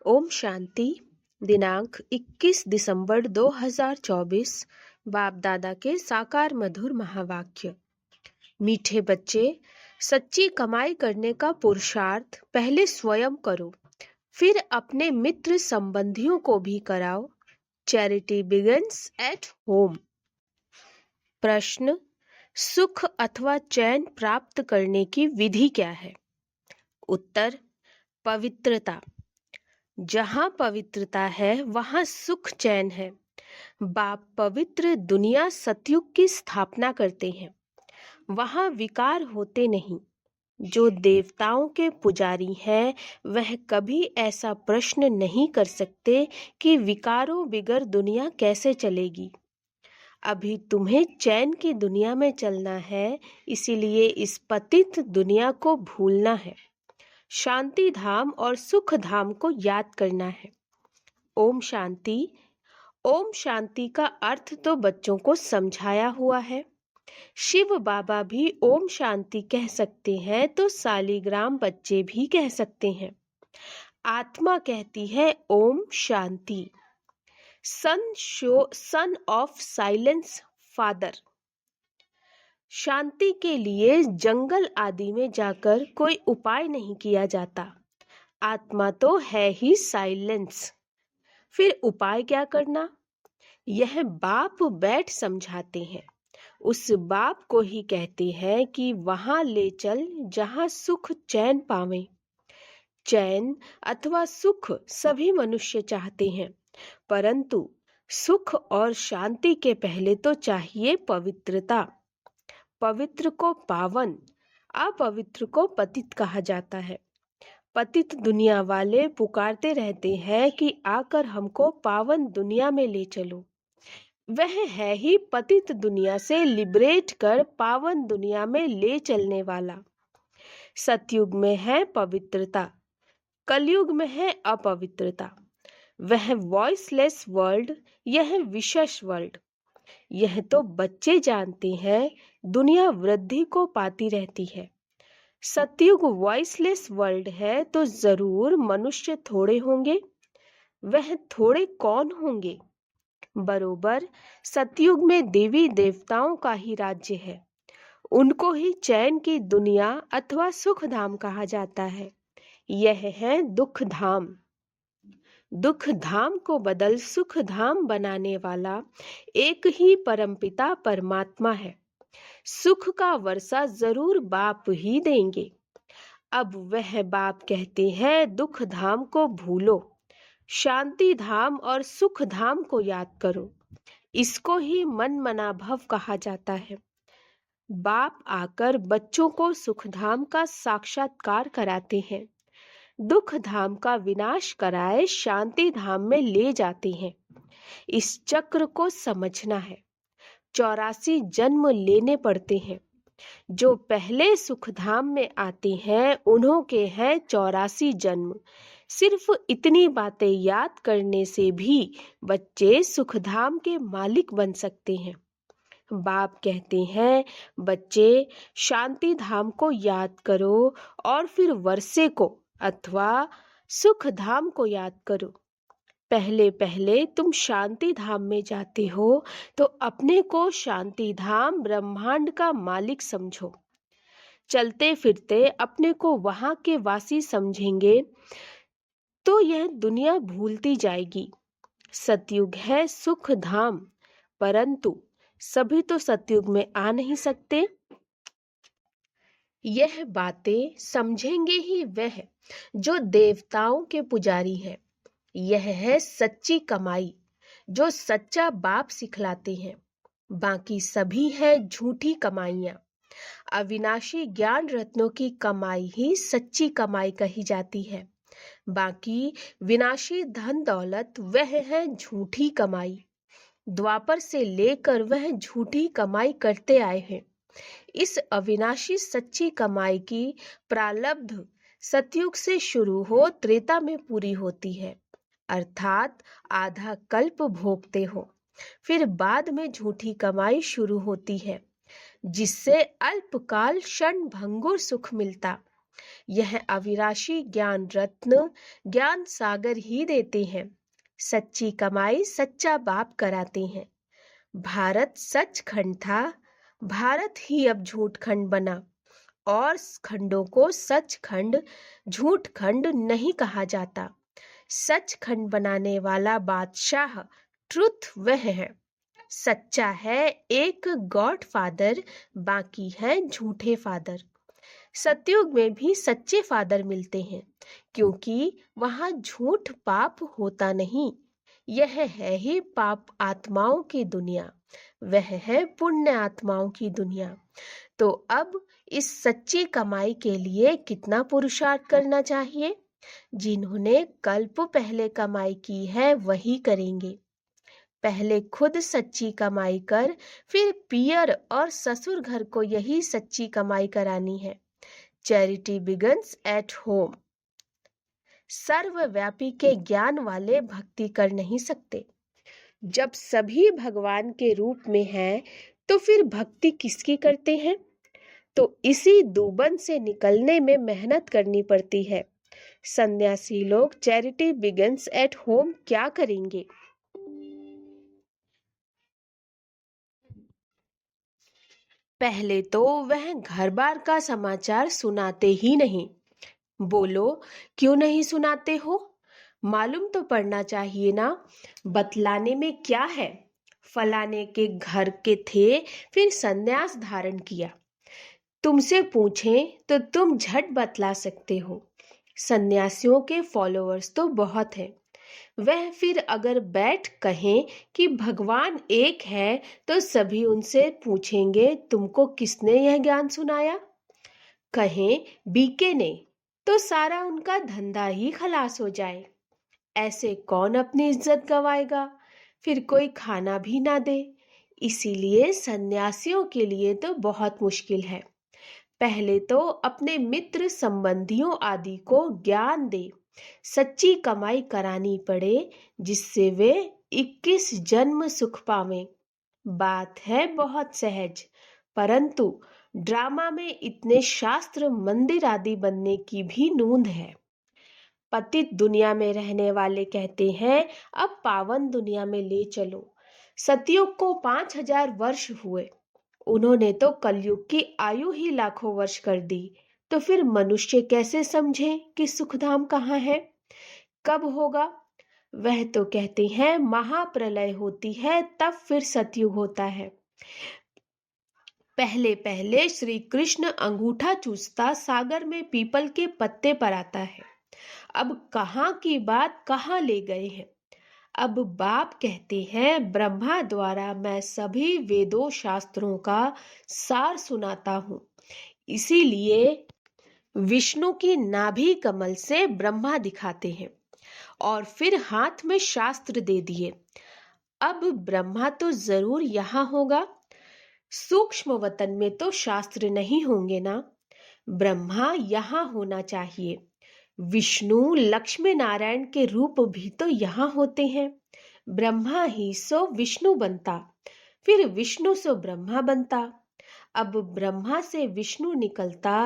ओम शांति। दिनांक 21 दिसंबर 2024। बाप दादा के साकार मधुर महावाक्य। मीठे बच्चे, सच्ची कमाई करने का पुरुषार्थ पहले स्वयं करो, फिर अपने मित्र संबंधियों को भी कराओ। Charity begins at home. प्रश्न: सुख अथवा चैन प्राप्त करने की विधि क्या है? उत्तर: पवित्रता। जहाँ पवित्रता है वहाँ सुख चैन है। बाप पवित्र दुनिया सतयुग की स्थापना करते हैं, वहाँ विकार होते नहीं। जो देवताओं के पुजारी हैं वह कभी ऐसा प्रश्न नहीं कर सकते कि विकारों बिगर दुनिया कैसे चलेगी। अभी तुम्हें चैन की दुनिया में चलना है, इसीलिए इस पतित दुनिया को भूलना है। शांति धाम और सुख धाम को याद करना है। ओम शांति। ओम शांति का अर्थ तो बच्चों को समझाया हुआ है। शिव बाबा भी ओम शांति कह सकते हैं तो सालिग्राम बच्चे भी कह सकते हैं। आत्मा कहती है ओम शांति। Son of silence father. शांति के लिए जंगल आदि में जाकर कोई उपाय नहीं किया जाता। आत्मा तो है ही साइलेंस, फिर उपाय क्या करना? यह बाप बैठ समझाते हैं। उस बाप को ही कहते हैं कि वहां ले चल जहां सुख चैन पावें। चैन अथवा सुख सभी मनुष्य चाहते हैं, परंतु सुख और शांति के पहले तो चाहिए पवित्रता। पवित्र को पावन, अपवित्र को पतित कहा जाता है। पतित दुनिया वाले पुकारते रहते हैं कि आकर हमको पावन दुनिया में ले चलो। वह है ही पतित दुनिया से लिबरेट कर पावन दुनिया में ले चलने वाला। सतयुग में है पवित्रता, कलयुग में है अपवित्रता। वह वॉइसलेस वर्ल्ड, यह विशेष वर्ल्ड। यह तो बच्चे जानते हैं, दुनिया वृद्धि को पाती रहती है। सतयुग वॉइसलेस वर्ल्ड है तो जरूर मनुष्य थोड़े होंगे। वह थोड़े कौन होंगे? बरोबर सतयुग में देवी देवताओं का ही राज्य है। उनको ही चैन की दुनिया अथवा सुख धाम कहा जाता है। यह है दुख धाम। दुख धाम को बदल सुख धाम बनाने वाला एक ही परमपिता परमात्मा है। सुख का वर्षा जरूर बाप ही देंगे। अब वह बाप कहते हैं दुख धाम को भूलो, शांति धाम और सुख धाम को याद करो। इसको ही मन मना भव कहा जाता है। बाप आकर बच्चों को सुख धाम का साक्षात्कार कराते हैं, दुख धाम का विनाश कराए शांति धाम में ले जाते हैं। इस चक्र को समझना है। 84 जन्म लेने पड़ते हैं। जो पहले सुख धाम में आते हैं उन्हों के हैं 84 जन्म। सिर्फ इतनी बातें याद करने से भी बच्चे सुख धाम के मालिक बन सकते हैं। बाप कहते हैं बच्चे शांति धाम को याद करो और फिर वर्षे को अथवा सुख धाम को याद करो। पहले पहले तुम शांति धाम में जाते हो तो अपने को शांति धाम ब्रह्मांड का मालिक समझो। चलते फिरते अपने को वहां के वासी समझेंगे तो यह दुनिया भूलती जाएगी। सतयुग है सुख धाम, परंतु सभी तो सतयुग में आ नहीं सकते। यह बातें समझेंगे ही वह जो देवताओं के पुजारी हैं। यह है सच्ची कमाई जो सच्चा बाप सिखलाते हैं। बाकी सभी है झूठी कमाइयां। अविनाशी ज्ञान रत्नों की कमाई ही सच्ची कमाई कही जाती है। बाकी विनाशी धन दौलत वह है झूठी कमाई। द्वापर से लेकर वह झूठी कमाई करते आए हैं। इस अविनाशी सच्ची कमाई की प्रारब्ध सतयुग से शुरू हो त्रेता में पूरी होती है, अर्थात आधा कल्प भोगते हो। फिर बाद में झूठी कमाई शुरू होती है, जिससे अल्पकाल क्षण भंगुर सुख मिलता, यह अविनाशी ज्ञान रत्न ज्ञान सागर ही देते हैं। सच्ची कमाई सच्चा बाप कराते हैं। भारत सचखंड था, भारत ही अब झूठखंड बना, और खंडों को सचखंड झूठखंड नहीं कहा जाता। सचखंड बनाने वाला बादशाह ट्रुथ वह है। सच्चा है एक गॉड फादर, बाकी है झूठे फादर। सतयुग में भी सच्चे फादर मिलते हैं, क्योंकि वहां झूठ पाप होता नहीं। यह है ही पाप आत्माओं की दुनिया, वह है पुण्य आत्माओं की दुनिया। तो अब इस सच्ची कमाई के लिए कितना पुरुषार्थ करना चाहिए? जिन्होंने कल्प पहले कमाई की है वही करेंगे। पहले खुद सच्ची कमाई कर, फिर पियर और ससुर घर को यही सच्ची कमाई करानी है। Charity begins at home. सर्वव्यापी के ज्ञान वाले भक्ति कर नहीं सकते। जब सभी भगवान के रूप में हैं, तो फिर भक्ति किसकी करते हैं? तो इसी दूबन से निकलने में मेहनत करनी पड़ती है। सन्यासी लोग चैरिटी बिगन्स एट होम क्या करेंगे? पहले तो वह घर बार का समाचार सुनाते ही नहीं। बोलो, क्यों नहीं सुनाते हो? मालूम तो पड़ना चाहिए ना। बतलाने में क्या है? फलाने के घर के थे, फिर सन्यास धारण किया। तुमसे पूछें तो तुम झट बतला सकते हो। सन्यासियों के फॉलोअर्स तो बहुत हैं। वह फिर अगर बैठ कहें कि भगवान एक है, तो सभी उनसे पूछेंगे तुमको किसने यह ज्ञान सुनाया? कहें बीके ने, तो सारा उनका धंधा ही खलास हो जाए। ऐसे कौन अपनी इज्जत गवाएगा? फिर कोई खाना भी ना दे। इसीलिए सन्यासियों के लिए तो बहुत मुश्किल है। पहले तो अपने मित्र संबंधियों आदि को ज्ञान दे, सच्ची कमाई करानी पड़े, जिससे वे 21 जन्म सुख पावें। बात है बहुत सहज, परंतु ड्रामा में इतने शास्त्र मंदिर आदि बनने की भी नूंद है। पतित दुनिया में रहने वाले कहते हैं अब पावन दुनिया में ले चलो। सतयुग को 5000 वर्ष हुए, उन्होंने तो कलयुग की आयु ही लाखों वर्ष कर दी। तो फिर मनुष्य कैसे समझे कि सुखधाम कहाँ है, कब होगा? वह तो कहते हैं महाप्रलय होती है, तब फिर सतयुग होता है। पहले पहले श्री कृष्ण अंगूठा चूसता सागर में पीपल के पत्ते पर आता है। अब कहाँ की बात कहाँ ले गए हैं। अब बाप कहते हैं ब्रह्मा द्वारा मैं सभी वेदों शास्त्रों का सार सुनाता हूँ। इसीलिए विष्णु की नाभि कमल से ब्रह्मा दिखाते हैं और फिर हाथ में शास्त्र दे दिए। अब ब्रह्मा तो जरूर यहाँ होगा। सूक्ष्म वतन में तो शास्त्र नहीं होंगे ना। ब्रह्मा यहाँ होना चाहिए। विष्णु लक्ष्मी नारायण के रूप भी तो यहाँ होते हैं। ब्रह्मा ही सो विष्णु बनता, फिर विष्णु सो ब्रह्मा बनता। अब ब्रह्मा से विष्णु निकलता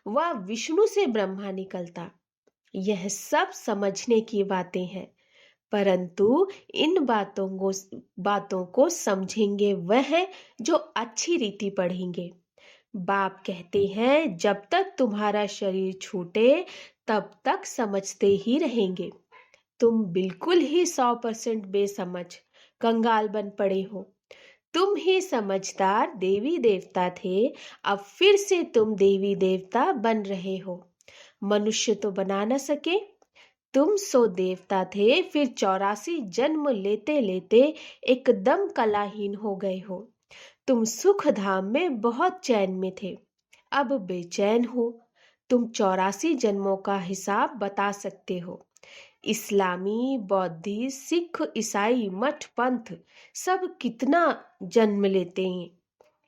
व विष्णु से ब्रह्मा निकलता। यह सब समझने की बातें हैं, परंतु इन बातों को समझेंगे वह जो अच्छी रीति पढ़ेंगे। बाप कहते हैं जब तक तुम्हारा शरीर छूटे तब तक समझते ही रहेंगे। तुम बिल्कुल ही 100% बेसमझ कंगाल बन पड़े हो। तुम ही समझदार देवी देवता थे, अब फिर से तुम देवी देवता बन रहे हो। मनुष्य तो बना न सके। तुम सो देवता थे, फिर 84 जन्म लेते लेते एकदम कलाहीन हो गए हो। तुम सुख धाम में बहुत चैन में थे, अब बेचैन हो। तुम 84 जन्मों का हिसाब बता सकते हो। इस्लामी, बौद्धी, सिख, ईसाई, मठ, पंथ सब कितना जन्म लेते हैं,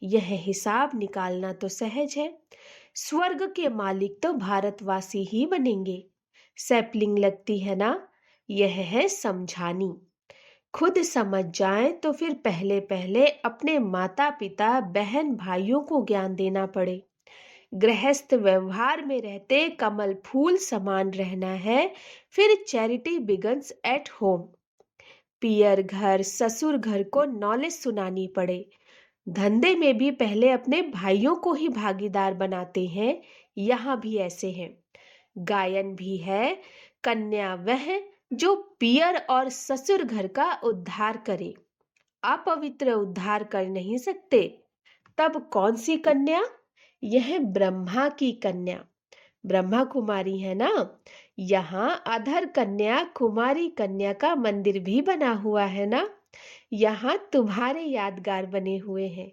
यह हिसाब निकालना तो सहज है। स्वर्ग के मालिक तो भारतवासी ही बनेंगे। सैपलिंग लगती है ना, यह है समझानी। खुद समझ जाएं तो फिर पहले पहले अपने माता पिता बहन भाइयों को ज्ञान देना पड़े। गृहस्थ व्यवहार में रहते कमल फूल समान रहना है, फिर चैरिटी बिगन्स एट होम। पियर घर ससुर घर को नॉलेज सुनानी पड़े। धंधे में भी पहले अपने भाइयों को ही भागीदार बनाते हैं, यहाँ भी ऐसे हैं। गायन भी है, कन्या वह जो पियर और ससुर घर का उद्धार करे। अपवित्र उद्धार कर नहीं सकते, तब कौन सी कन्या? यह ब्रह्मा की कन्या, ब्रह्मा कुमारी है ना। यहाँ अधर कन्या कुमारी कन्या का मंदिर भी बना हुआ है ना। यहाँ तुम्हारे यादगार बने हुए हैं।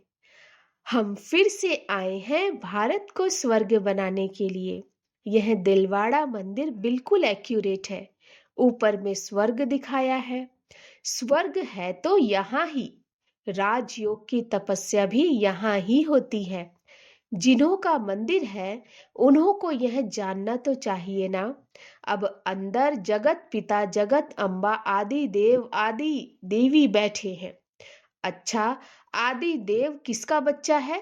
हम फिर से आए हैं भारत को स्वर्ग बनाने के लिए। यह दिलवाड़ा मंदिर बिल्कुल एक्यूरेट है। ऊपर में स्वर्ग दिखाया है। स्वर्ग है तो यहाँ ही। राजयोग की तपस्या भी यहाँ ही होती है। जिन्हों का मंदिर है उन्हों को यह जानना तो चाहिए ना। अब अंदर जगत पिता जगत अम्बा आदि देव आदि देवी बैठे हैं। अच्छा, आदि देव किसका बच्चा है?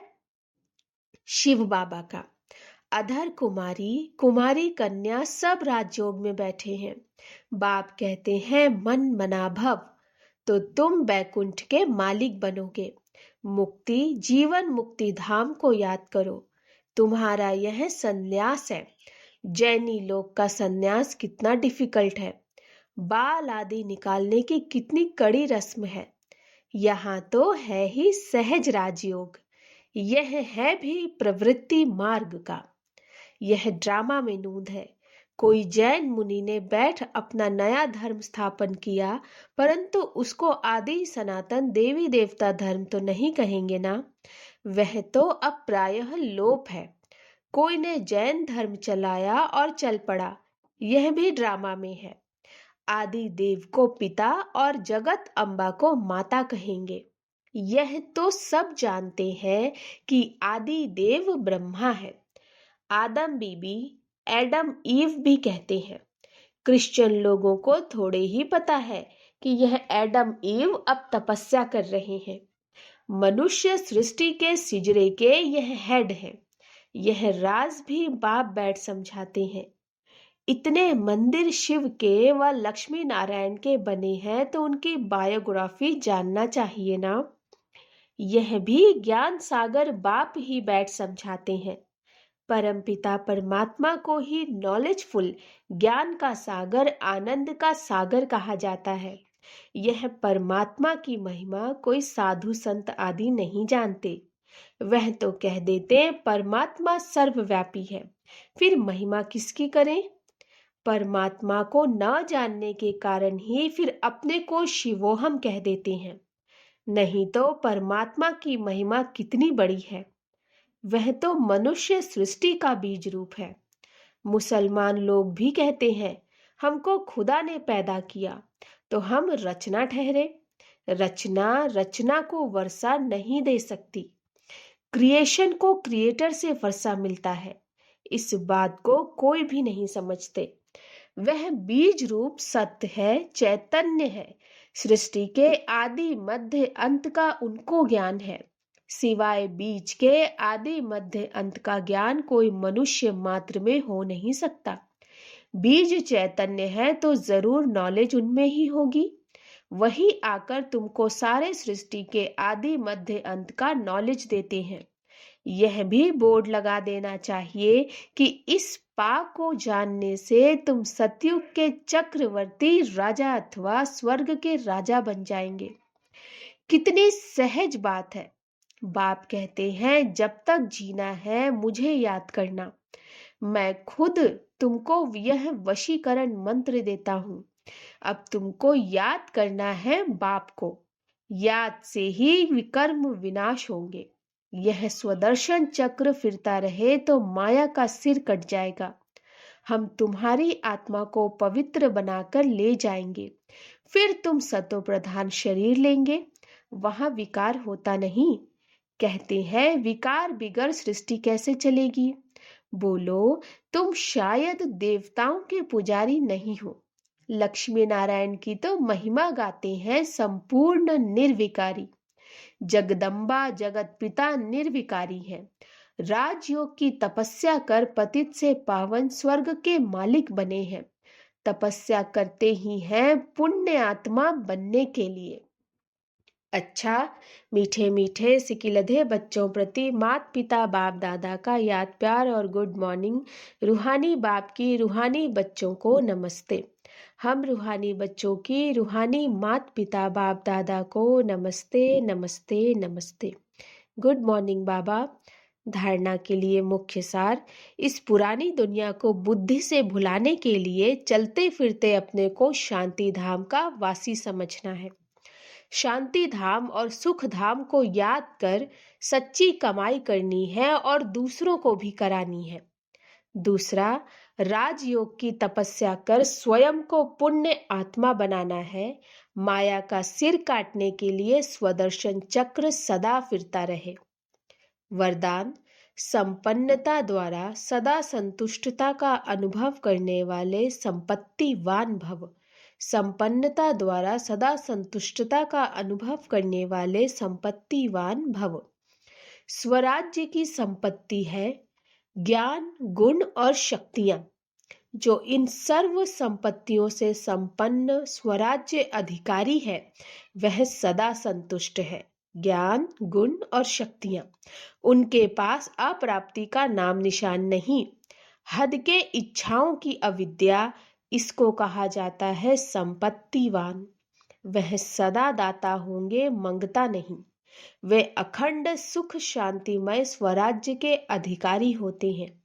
शिव बाबा का। अधर कुमारी कुमारी कन्या सब राजयोग में बैठे हैं। बाप कहते हैं मन मना भव, तो तुम बैकुंठ के मालिक बनोगे। मुक्ति जीवन मुक्ति धाम को याद करो। तुम्हारा यह संन्यास है। जैनी लोग का संन्यास कितना डिफिकल्ट है। बाल आदि निकालने की कितनी कड़ी रस्म है। यहाँ तो है ही सहज राजयोग। यह है भी प्रवृत्ति मार्ग का। यह ड्रामा में नूंद है। कोई जैन मुनि ने बैठ अपना नया धर्म स्थापन किया, परंतु उसको आदि सनातन देवी देवता धर्म तो नहीं कहेंगे ना। वह तो अब प्रायः लोप है। कोई ने जैन धर्म चलाया और चल पड़ा, यह भी ड्रामा में है। आदि देव को पिता और जगत अम्बा को माता कहेंगे। यह तो सब जानते हैं कि आदि देव ब्रह्मा है। आदम बीबी एडम ईव भी कहते हैं। क्रिश्चियन लोगों को थोड़े ही पता है कि यह एडम ईव अब तपस्या कर रहे हैं। मनुष्य सृष्टि के सिजरे के यह हेड है। यह राज भी बाप बैठ समझाते हैं। इतने मंदिर शिव के व लक्ष्मी नारायण के बने हैं तो उनकी बायोग्राफी जानना चाहिए ना। यह भी ज्ञान सागर बाप ही बैठ समझाते हैं। परमपिता परमात्मा को ही नॉलेजफुल ज्ञान का सागर आनंद का सागर कहा जाता है। यह परमात्मा की महिमा कोई साधु संत आदि नहीं जानते। वह तो कह देते परमात्मा सर्वव्यापी है, फिर महिमा किसकी करें? परमात्मा को न जानने के कारण ही फिर अपने को शिवोहम कह देते हैं। नहीं तो परमात्मा की महिमा कितनी बड़ी है। वह तो मनुष्य सृष्टि का बीज रूप है। मुसलमान लोग भी कहते हैं हमको खुदा ने पैदा किया, तो हम रचना ठहरे। रचना रचना को वर्षा नहीं दे सकती। क्रिएशन को क्रिएटर से वर्षा मिलता है। इस बात को कोई भी नहीं समझते। वह बीज रूप सत्य है, चैतन्य है। सृष्टि के आदि मध्य अंत का उनको ज्ञान है। सिवाय बीज के आदि मध्य अंत का ज्ञान कोई मनुष्य मात्र में हो नहीं सकता। बीज चैतन्य है तो जरूर नॉलेज उनमें ही होगी। वही आकर तुमको सारे सृष्टि के आदि मध्य अंत का नॉलेज देते हैं। यह भी बोर्ड लगा देना चाहिए कि इस पाक को जानने से तुम सतयुग के चक्रवर्ती राजा अथवा स्वर्ग के राजा बन जाएंगे। कितनी सहज बात है। बाप कहते हैं जब तक जीना है मुझे याद करना। मैं खुद तुमको यह वशीकरण मंत्र देता हूँ। अब तुमको याद करना है बाप को। याद से ही विकर्म विनाश होंगे। यह स्वदर्शन चक्र फिरता रहे तो माया का सिर कट जाएगा। हम तुम्हारी आत्मा को पवित्र बनाकर ले जाएंगे। फिर तुम सतो प्रधान शरीर लेंगे। वहां विकार होता नहीं। कहते हैं विकार बिगर सृष्टि कैसे चलेगी? बोलो, तुम शायद देवताओं के पुजारी नहीं हो। लक्ष्मी नारायण की तो महिमा गाते हैं संपूर्ण निर्विकारी। जगदम्बा जगत पिता निर्विकारी है। राजयोग की तपस्या कर पतित से पावन स्वर्ग के मालिक बने हैं। तपस्या करते ही हैं पुण्य आत्मा बनने के लिए। अच्छा, मीठे मीठे सिकिलधे बच्चों प्रति माता पिता बाप दादा का याद प्यार और गुड मॉर्निंग। रूहानी बाप की रूहानी बच्चों को नमस्ते। हम रूहानी बच्चों की रूहानी माता पिता बाप दादा को नमस्ते नमस्ते नमस्ते। गुड मॉर्निंग बाबा। धारणा के लिए मुख्य सार। इस पुरानी दुनिया को बुद्धि से भुलाने के लिए चलते फिरते अपने को शांति धाम का वासी समझना है। शांति धाम और सुख धाम को याद कर सच्ची कमाई करनी है और दूसरों को भी करानी है। दूसरा, राजयोग की तपस्या कर स्वयं को पुण्य आत्मा बनाना है। माया का सिर काटने के लिए स्वदर्शन चक्र सदा फिरता रहे। वरदान, संपन्नता द्वारा सदा संतुष्टता का अनुभव करने वाले संपत्तिवान भव। संपन्नता द्वारा सदा संतुष्टता का अनुभव करने वाले संपत्तिवान भव। स्वराज्य की संपत्ति है ज्ञान, गुण और शक्तियां। जो इन सर्व संपत्तियों से संपन्न स्वराज्य अधिकारी है वह सदा संतुष्ट है। ज्ञान, गुण और शक्तियां, उनके पास अप्राप्ति का नाम निशान नहीं। हद के इच्छाओं की अविद्या, इसको कहा जाता है संपत्तिवान। वह सदा दाता होंगे, मंगता नहीं। वे अखंड सुख शांतिमय स्वराज्य के अधिकारी होते हैं।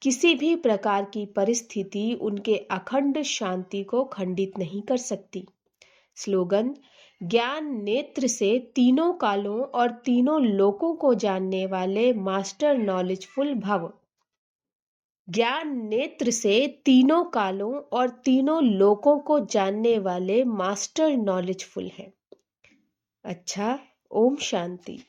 किसी भी प्रकार की परिस्थिति उनके अखंड शांति को खंडित नहीं कर सकती। स्लोगन, ज्ञान नेत्र से तीनों कालों और तीनों लोकों को जानने वाले मास्टर नॉलेजफुल भव। ज्ञान नेत्र से तीनों कालों और तीनों लोकों को जानने वाले मास्टर नॉलेजफुल हैं। अच्छा, ओम शांति।